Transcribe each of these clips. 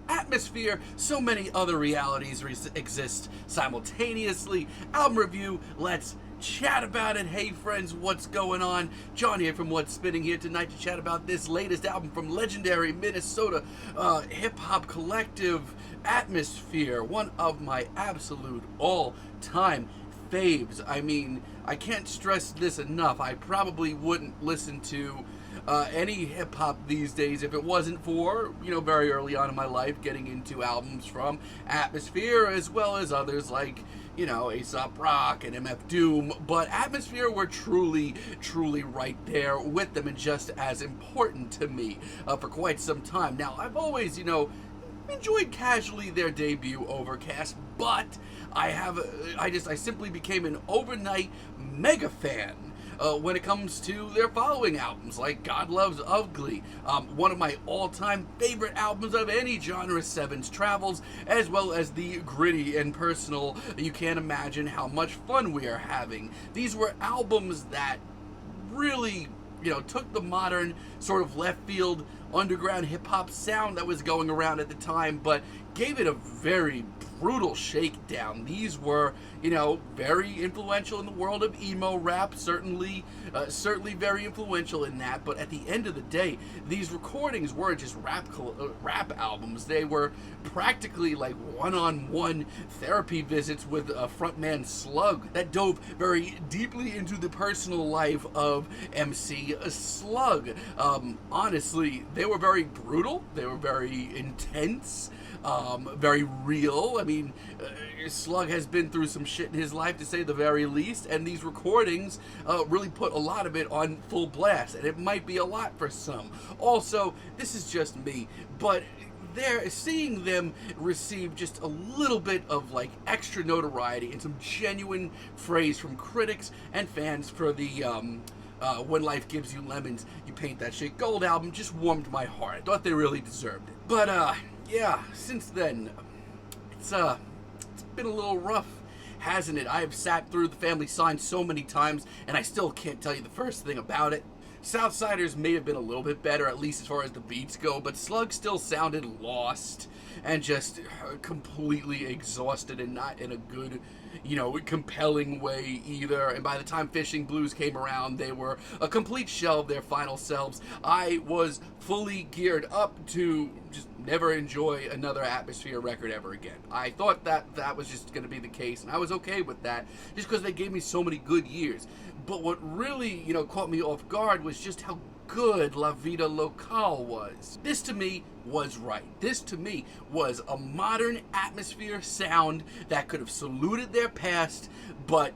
atmosphere, so many other realities exist simultaneously. Album review, let's chat about it. Hey friends, what's going on? John here from What's Spinning here tonight to chat about this latest album from legendary Minnesota hip-hop collective Atmosphere, one of my absolute all-time faves. I mean, I can't stress this enough. I probably wouldn't listen to any hip-hop these days if it wasn't for, very early on in my life getting into albums from Atmosphere, as well as others like, Aesop Rock and MF Doom. But Atmosphere were truly right there with them and just as important to me for quite some time. Now, I've always, enjoyed casually their debut Overcast, but I simply became an overnight mega fan when it comes to their following albums, like God Loves Ugly, one of my all-time favorite albums of any genre, Seven's Travels, as well as the gritty and personal You Can't Imagine How Much Fun We Are Having. These were albums that really, took the modern sort of left field underground hip-hop sound that was going around at the time, but gave it a very brutal shakedown. These were, very influential in the world of emo rap, certainly very influential in that, but at the end of the day, these recordings weren't just rap albums. They were practically like one-on-one therapy visits with a frontman Slug that dove very deeply into the personal life of MC Slug. Honestly, they were very brutal, they were very intense, very real. I mean, Slug has been through some shit in his life, to say the very least, and these recordings really put a lot of it on full blast, and it might be a lot for some. Also, this is just me, but seeing them receive just a little bit of like extra notoriety and some genuine praise from critics and fans for the When Life Gives You Lemons, You Paint That Shit Gold album just warmed my heart. I thought they really deserved it. But yeah, since then, it's been a little rough, hasn't it? I have sat through The Family Sign so many times, and I still can't tell you the first thing about it. Southsiders may have been a little bit better, at least as far as the beats go, but Slug still sounded lost and just completely exhausted, and not in a good, compelling way either. And by the time Fishing Blues came around, they were a complete shell of their final selves. I was fully geared up to just never enjoy another Atmosphere record ever again. I thought that was just going to be the case, and I was okay with that, just because they gave me so many good years. But what really, caught me off guard was just how good La Vida Local was. This to me was right. This to me was a modern Atmosphere sound that could have saluted their past, but,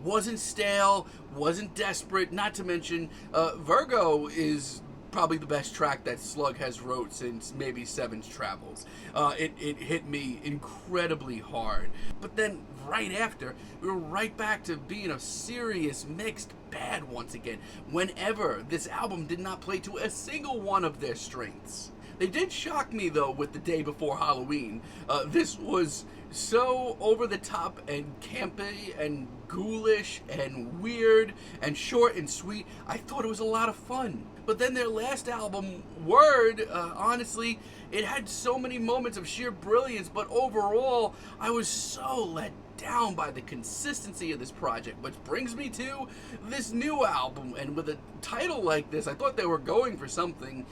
wasn't stale, wasn't desperate. Not to mention, Virgo is probably the best track that Slug has wrote since maybe Seven's Travels. It hit me incredibly hard. But then right after, we were right back to being a serious mixed bad once again, whenever this album did not play to a single one of their strengths. They did shock me, though, with The Day Before Halloween. This was so over the top and campy and ghoulish and weird and short and sweet. I thought it was a lot of fun. But then their last album, Word, honestly, it had so many moments of sheer brilliance, but overall, I was so let down by the consistency of this project, which brings me to this new album. And with a title like this, I thought they were going for something,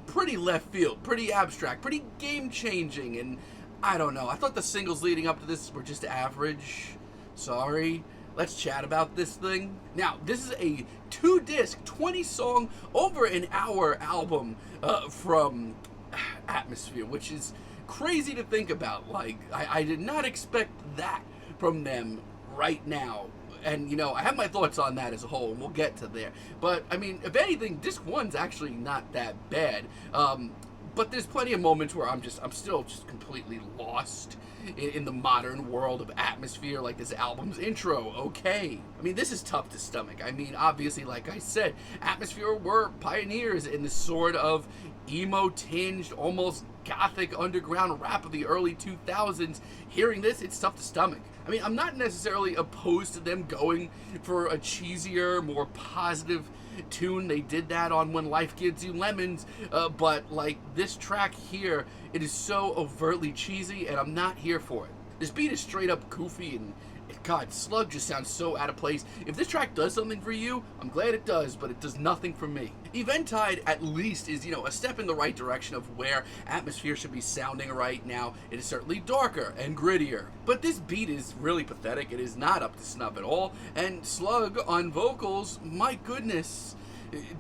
pretty left field, pretty abstract, pretty game-changing, and I don't know. I thought the singles leading up to this were just average. Sorry. Let's chat about this thing. Now, this is a 2-disc, 20-song, over an hour album from Atmosphere, which is crazy to think about. Like, I did not expect that from them right now. And, I have my thoughts on that as a whole, and we'll get to there. But, I mean, if anything, disc 1's actually not that bad. But there's plenty of moments where I'm still just completely lost in the modern world of Atmosphere, like this album's intro. Okay. I mean, this is tough to stomach. I mean, obviously, like I said, Atmosphere were pioneers in this sort of emo-tinged, almost gothic underground rap of the early 2000s. Hearing this, it's tough to stomach. I mean, I'm not necessarily opposed to them going for a cheesier, more positive tune. They did that on When Life Gives You Lemons, but like this track here, it is so overtly cheesy, and I'm not here for it. This beat is straight up goofy, and God, Slug just sounds so out of place. If this track does something for you, I'm glad it does, but it does nothing for me. Eventide, at least, is, a step in the right direction of where Atmosphere should be sounding right now. It is certainly darker and grittier. But this beat is really pathetic. It is not up to snuff at all. And Slug on vocals, my goodness,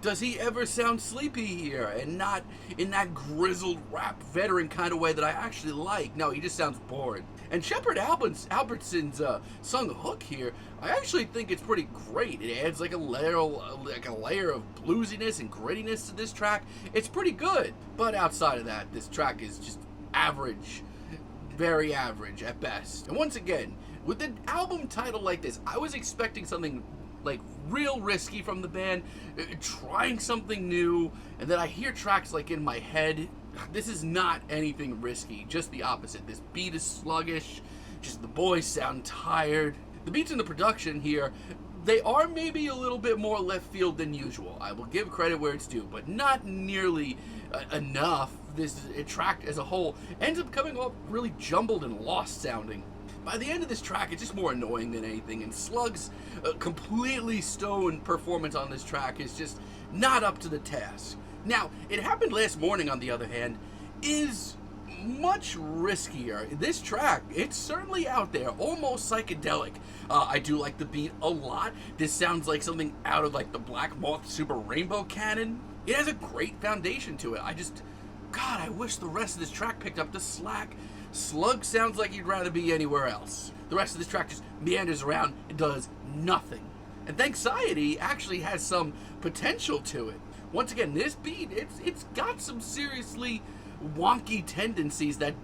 does he ever sound sleepy here and not in that grizzled rap veteran kind of way that I actually like? No, he just sounds bored. And Shepard Albertson's sung hook here, I actually think it's pretty great. It adds like a layer of bluesiness and grittiness to this track. It's pretty good. But outside of that, this track is just average, very average at best. And once again, with an album title like this, I was expecting something like real risky from the band, trying something new, and then I hear tracks like in my head. This is not anything risky, just the opposite. This beat is sluggish, just the boys sound tired. The beats in the production here, they are maybe a little bit more left field than usual. I will give credit where it's due, but not nearly enough. This track as a whole ends up coming off really jumbled and lost sounding. By the end of this track, it's just more annoying than anything, and Slug's completely stoned performance on this track is just not up to the task. Now, It Happened Last Morning, on the other hand, is much riskier. This track, it's certainly out there, almost psychedelic. I do like the beat a lot. This sounds like something out of like the Black Moth Super Rainbow canon. It has a great foundation to it. God, I wish the rest of this track picked up the slack. Slug sounds like he'd rather be anywhere else. The rest of this track just meanders around and does nothing. And Thanxiety actually has some potential to it. Once again, this beat, it's got some seriously wonky tendencies that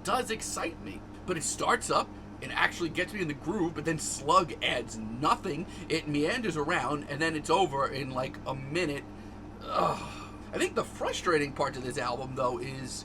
does excite me. But it starts up, it actually gets me in the groove, but then Slug adds nothing. It meanders around, and then it's over in like a minute. Ugh. I think the frustrating part to this album, though, is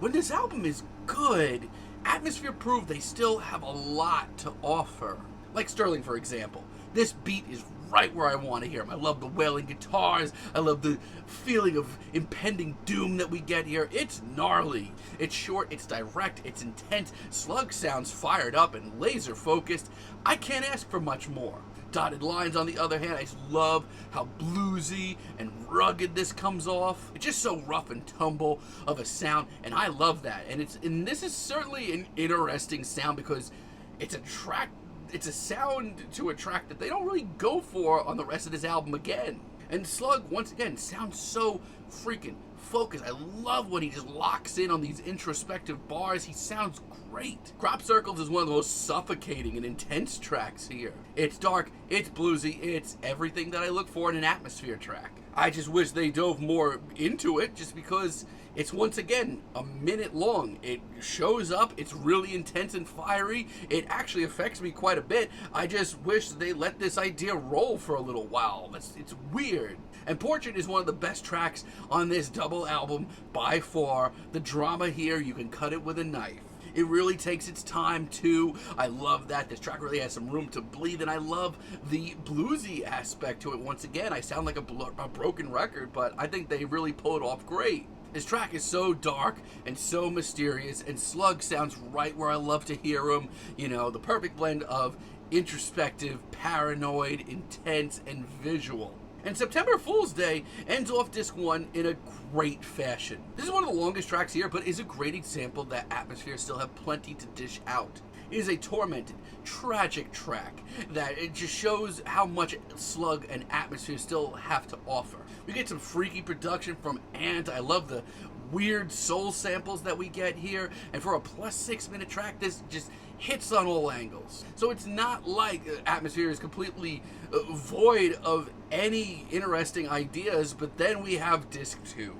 when this album is good, Atmosphere proved they still have a lot to offer. Like Sterling, for example. This beat is right where I want to hear him. I love the wailing guitars. I love the feeling of impending doom that we get here. It's gnarly. It's short, it's direct, it's intense. Slug sounds fired up and laser focused. I can't ask for much more. Dotted Lines, on the other hand, I just love how bluesy and rugged this comes off. It's just so rough and tumble of a sound, and I love that. And this is certainly an interesting sound because it's a sound to a track that they don't really go for on the rest of this album again. And Slug, once again, sounds so freaking focused. I love when he just locks in on these introspective bars. He sounds great. Crop Circles is one of the most suffocating and intense tracks here. It's dark, it's bluesy, it's everything that I look for in an Atmosphere track. I just wish they dove more into it, just because it's, once again, a minute long. It shows up, it's really intense and fiery. It actually affects me quite a bit. I just wish they let this idea roll for a little while. It's weird. And Portrait is one of the best tracks on this double album by far. The drama here, you can cut it with a knife. It really takes its time too. I love that. This track really has some room to breathe, and I love the bluesy aspect to it. Once again, I sound like a broken record, but I think they really pull it off great. This track is so dark and so mysterious, and Slug sounds right where I love to hear him. You know, the perfect blend of introspective, paranoid, intense, and visual. And September Fool's Day ends off disc 1 in a great fashion. This is one of the longest tracks here, but is a great example that Atmosphere still have plenty to dish out. It is a tormented, tragic track that it just shows how much Slug and Atmosphere still have to offer. We get some freaky production from Ant. I love the weird soul samples that we get here, and for a plus 6 minute track, this just hits on all angles. So it's not like Atmosphere is completely void of any interesting ideas, but then we have disc 2.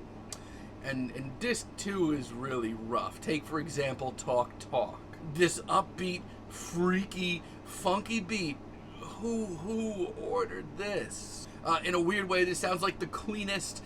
And disc 2 is really rough. Take, for example, Talk Talk. This upbeat, freaky, funky beat. Who ordered this? In a weird way, this sounds like the cleanest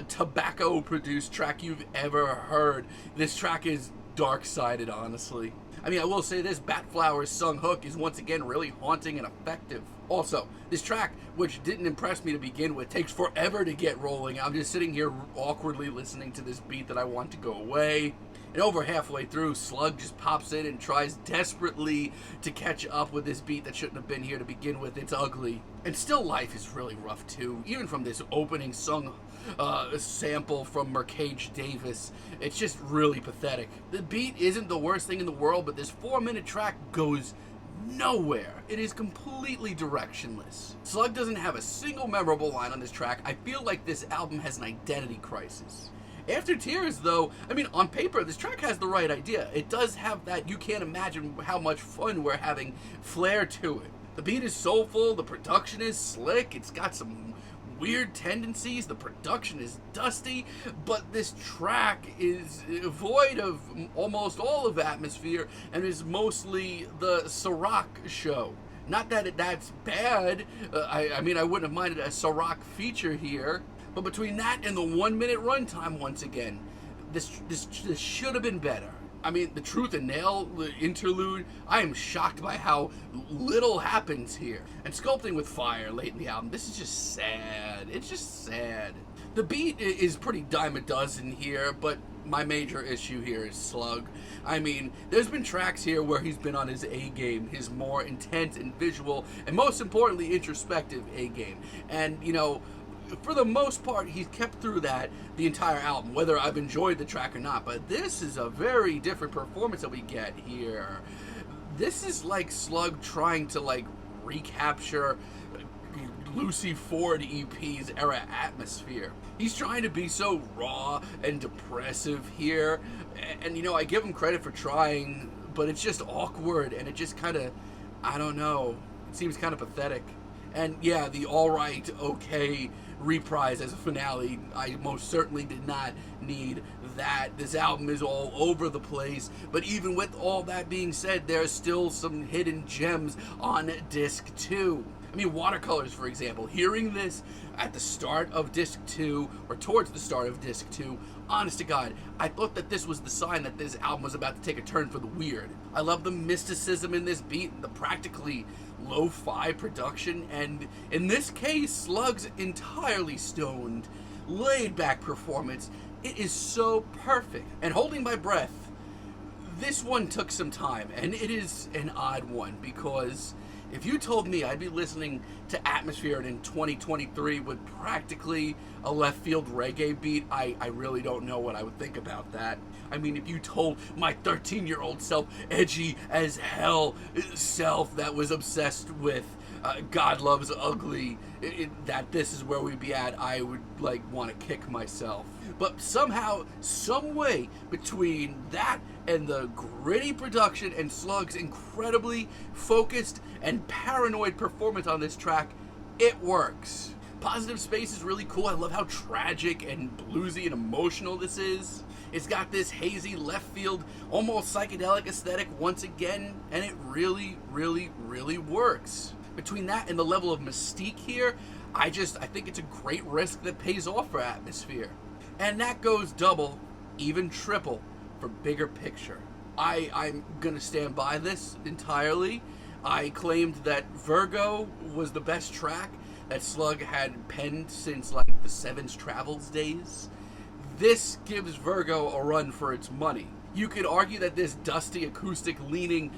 tobacco-produced track you've ever heard. This track is dark-sided, honestly. I mean, I will say this, Batflower's sung hook is once again really haunting and effective. Also, this track, which didn't impress me to begin with, takes forever to get rolling. I'm just sitting here awkwardly listening to this beat that I want to go away. And over halfway through, Slug just pops in and tries desperately to catch up with this beat that shouldn't have been here to begin with. It's ugly. And Still Life is really rough too. Even from this opening sung sample from Mercage Davis, it's just really pathetic. The beat isn't the worst thing in the world, but this 4-minute track goes nowhere. It is completely directionless. Slug doesn't have a single memorable line on this track. I feel like this album has an identity crisis. After Tears, though, I mean, on paper, this track has the right idea. It does have that you can't imagine how much fun we're having flair to it. The beat is soulful, the production is slick, it's got some weird tendencies, the production is dusty, but this track is void of almost all of atmosphere and is mostly the Ciroc show. Not that that's bad, I mean, I wouldn't have minded a Ciroc feature here, but between that and the 1-minute runtime, once again, this should have been better. I mean, the Truth and Nail, the interlude, I am shocked by how little happens here. And Sculpting with Fire late in the album, this is just sad. It's just sad. The beat is pretty dime a dozen here, but my major issue here is Slug. I mean, there's been tracks here where he's been on his A game, his more intense and visual, and most importantly, introspective A game. And, you know, for the most part, he's kept through that the entire album, whether I've enjoyed the track or not. But this is a very different performance that we get here. This is like Slug trying to, like, recapture Lucy Ford EP's era atmosphere. He's trying to be so raw and depressive here. And you know, I give him credit for trying, but it's just awkward, and it just kind of, I don't know, it seems kind of pathetic. And yeah, the alright, okay reprise as a finale, I most certainly did not need that. This album is all over the place, but even with all that being said, there's still some hidden gems on disc 2. I mean, Watercolors, for example, hearing this at the start of disc 2, or towards the start of disc 2, honest to God, I thought that this was the sign that this album was about to take a turn for the weird. I love the mysticism in this beat, the practically lo-fi production, and in this case, Slug's entirely stoned, laid-back performance. It is so perfect. And holding my breath, this one took some time, and it is an odd one, because if you told me I'd be listening to Atmosphere in 2023 with practically a left field reggae beat, I really don't know what I would think about that. I mean, if you told my 13-year-old self, edgy as hell self that was obsessed with God Loves Ugly, that this is where we'd be at, I would, like, want to kick myself. But somehow, some way between that and the gritty production and Slug's incredibly focused and paranoid performance on this track, it works. Positive Space is really cool. I love how tragic and bluesy and emotional this is. It's got this hazy left field, almost psychedelic aesthetic once again, and it really, really, really works. Between that and the level of mystique here, I think it's a great risk that pays off for Atmosphere. And that goes double, even triple, for Bigger Picture. I'm gonna stand by this entirely. I claimed that Virgo was the best track that Slug had penned since, like, the Seven's Travels days. This gives Virgo a run for its money. You could argue that this dusty, acoustic-leaning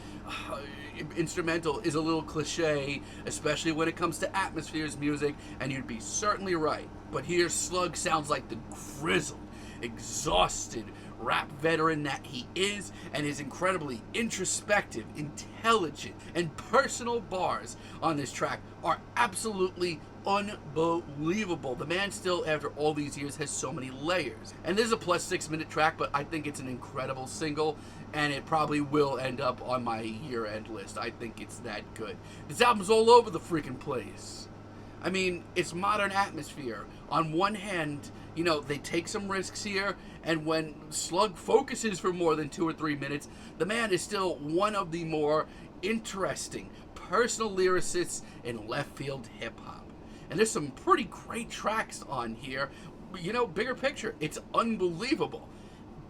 instrumental is a little cliche, especially when it comes to Atmosphere's music, and you'd be certainly right. But here, Slug sounds like the grizzled, exhausted rap veteran that he is, and his incredibly introspective, intelligent, and personal bars on this track are absolutely unbelievable. The man still, after all these years, has so many layers. And this is a plus 6-minute track, but I think it's an incredible single, and it probably will end up on my year-end list. I think it's that good. This album's all over the freaking place. I mean, it's modern Atmosphere. On one hand, you know, they take some risks here, and when Slug focuses for more than 2 or 3 minutes, the man is still one of the more interesting personal lyricists in left field hip-hop. And there's some pretty great tracks on here. You know, Bigger Picture, it's unbelievable.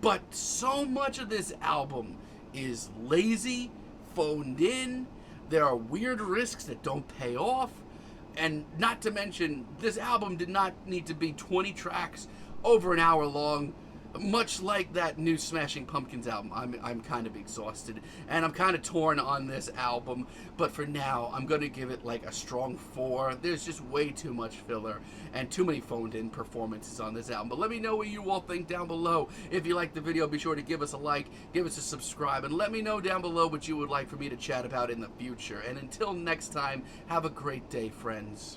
But so much of this album is lazy, phoned in. There are weird risks that don't pay off. And not to mention, this album did not need to be 20 tracks over an hour long. Much like that new Smashing Pumpkins album, I'm kind of exhausted, and I'm kind of torn on this album, but for now, I'm going to give it like a strong 4. There's just way too much filler and too many phoned-in performances on this album. But let me know what you all think down below. If you liked the video, be sure to give us a like, give us a subscribe, and let me know down below what you would like for me to chat about in the future. And until next time, have a great day, friends.